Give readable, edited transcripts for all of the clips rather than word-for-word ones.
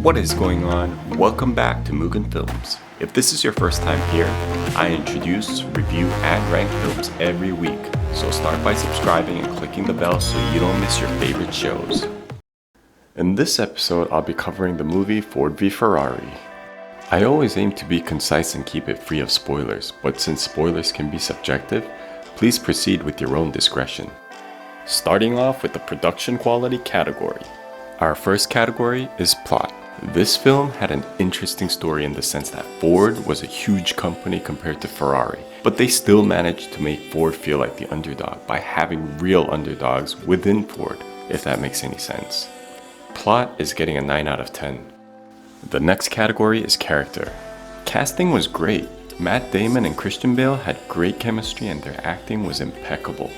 What is going on? Welcome back to Mugen Films. If this is your first time here, I introduce, review, and rank films every week, so start by subscribing and clicking the bell so you don't miss your favorite shows. In this episode, I'll be covering the movie Ford v Ferrari. I always aim to be concise and keep it free of spoilers, but since spoilers can be subjective, please proceed with your own discretion. Starting off with the production quality category. Our first category is plot. This film had an interesting story in the sense that Ford was a huge company compared to Ferrari, but they still managed to make Ford feel like the underdog by having real underdogs within Ford, if that makes any sense. Plot is getting a 9 out of 10. The next category is character. Casting was great. Matt Damon and Christian Bale had great chemistry and their acting was impeccable.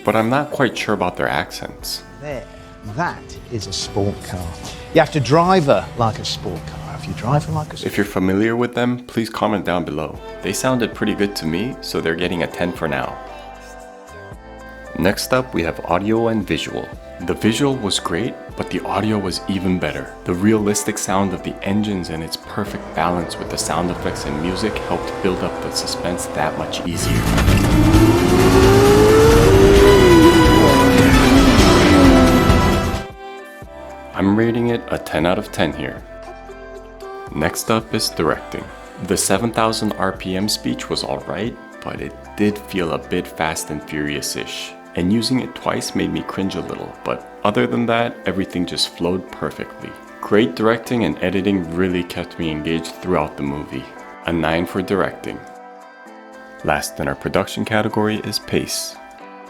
But I'm not quite sure about their accents. There, that is a sport car. You have to drive her like a sport car. If you drive her like a sport If you're familiar with them, please comment down below. They sounded pretty good to me, so they're getting a 10 for now. Next up, we have audio and visual. The visual was great, but the audio was even better. The realistic sound of the engines and its perfect balance with the sound effects and music helped build up the suspense that much easier. I'm rating it a 10 out of 10 here. Next up is directing. The 7,000 RPM speech was alright, but it did feel a bit fast and furious-ish. And using it twice made me cringe a little, but other than that, everything just flowed perfectly. Great directing and editing really kept me engaged throughout the movie. A 9 for directing. Last in our production category is pace.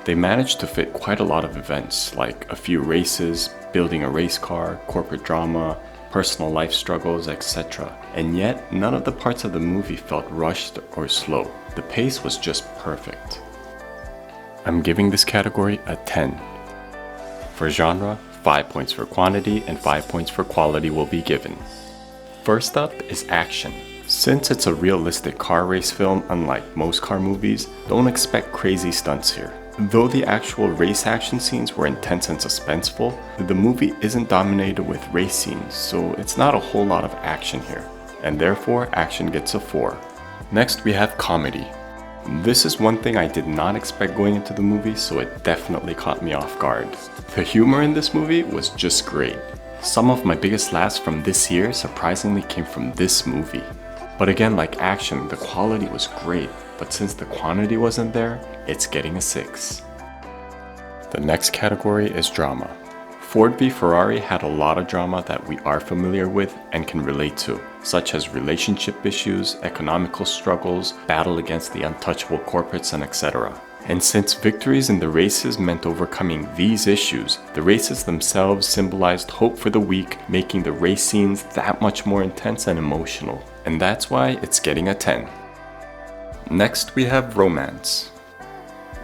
They managed to fit quite a lot of events, like a few races, building a race car, corporate drama, personal life struggles, etc. And yet, none of the parts of the movie felt rushed or slow. The pace was just perfect. I'm giving this category a 10. For genre, 5 points for quantity and 5 points for quality will be given. First up is action. Since it's a realistic car race film, unlike most car movies, don't expect crazy stunts here. Though the actual race action scenes were intense and suspenseful, the movie isn't dominated with race scenes, so it's not a whole lot of action here, and therefore action gets a 4. Next we have comedy. This is one thing I did not expect going into the movie, so it definitely caught me off guard. The humor in this movie was just great. Some of my biggest laughs from this year surprisingly came from this movie. But again, like action, the quality was great, but since the quantity wasn't there, it's getting a 6. The next category is drama. Ford v Ferrari had a lot of drama that we are familiar with and can relate to, such as relationship issues, economical struggles, battle against the untouchable corporates, and etc. And since victories in the races meant overcoming these issues, the races themselves symbolized hope for the weak, making the race scenes that much more intense and emotional. And that's why it's getting a 10. Next we have romance.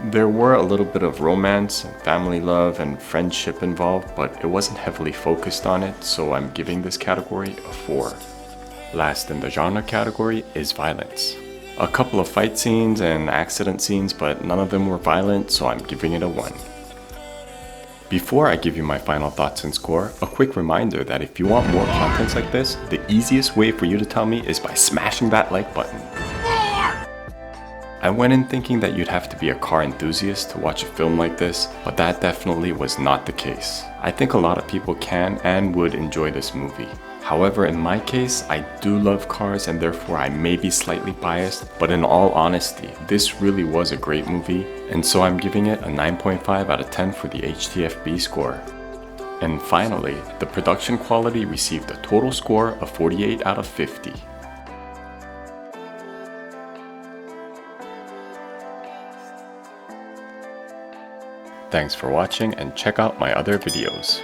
There were a little bit of romance and family love and friendship involved, but it wasn't heavily focused on it, so I'm giving this category a 4. Last in the genre category is violence. A couple of fight scenes and accident scenes, but none of them were violent, so I'm giving it a 1. Before I give you my final thoughts and score, a quick reminder that if you want more contents like this, the easiest way for you to tell me is by smashing that like button. I went in thinking that you'd have to be a car enthusiast to watch a film like this, but that definitely was not the case. I think a lot of people can and would enjoy this movie. However, in my case, I do love cars and therefore I may be slightly biased, but in all honesty, this really was a great movie, and so I'm giving it a 9.5 out of 10 for the HTFB score. And finally, the production quality received a total score of 48 out of 50. Thanks for watching and check out my other videos.